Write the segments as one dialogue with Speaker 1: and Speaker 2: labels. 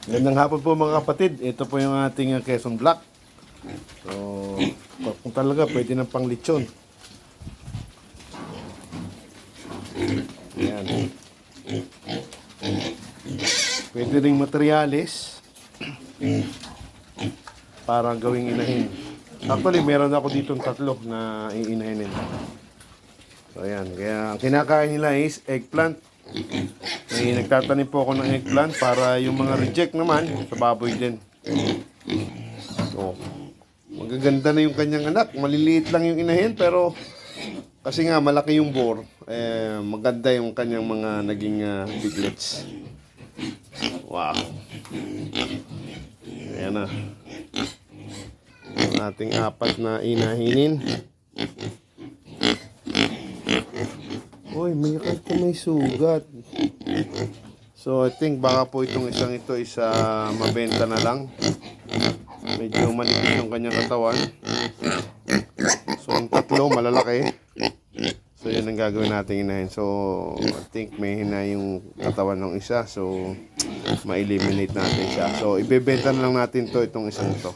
Speaker 1: Gandang hapon po mga kapatid. Ito po yung ating Quezon Black. So, kung talaga pwede ng pang lechon. Ayan. Pwede ring materyales para gawing inahin. Actually, meron ako ditong tatlo na iinahinin. So, ayan. Kaya ang kinakain nila is eggplant. May nagtatanim po ako ng eggplant para yung mga reject naman sa baboy din. So, magaganda na yung kanyang anak. Maliliit lang yung inahin pero kasi nga malaki yung bore, maganda yung kanyang mga naging piglets. Wow. Ayan na. Ang ating apat na inahinin. Uy, may sugat. So, I think baka po itong isang ito is mabenta na lang. Medyo manipis yung kanyang katawan. So, yung tatlo malalaki. So, yun ang gagawin natin inahin. So, I think may hina yung katawan ng isa. So, ma-eliminate natin siya. So, ibebenta na lang natin to itong isang ito.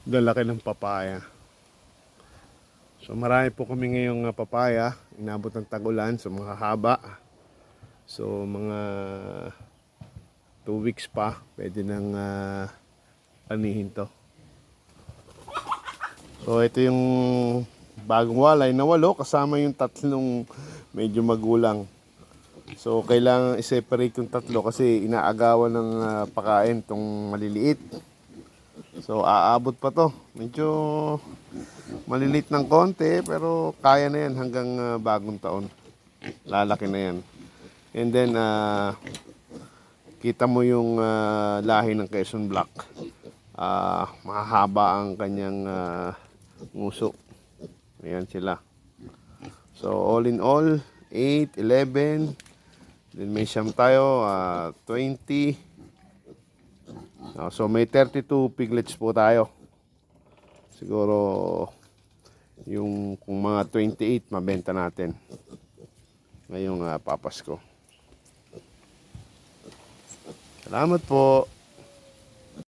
Speaker 1: Lalaki ng papaya. So, marami po kami ngayong papaya. Inabot ng tag-ulan. So, mga haba. So, mga 2 weeks pa. Pwede nang anihin to. So, ito yung bagong walay na 8 kasama yung tatlong medyo magulang. So, kailangan i-separate yung tatlo kasi inaagawan ng pakain tong maliliit. So, aabot pa to. Medyo maliliit ng konti pero kaya na yan hanggang bagong taon. Lalaki na yan. And then, kita mo yung lahi ng Quezon Black. Mahahaba ang kanyang nguso. Ayan sila. So, all in all, 8, 11. Then may siyam tayo, 20. So, may 32 piglets po tayo. Siguro, yung kung mga 28, mabenta natin. Ngayong papasko. Salamat po.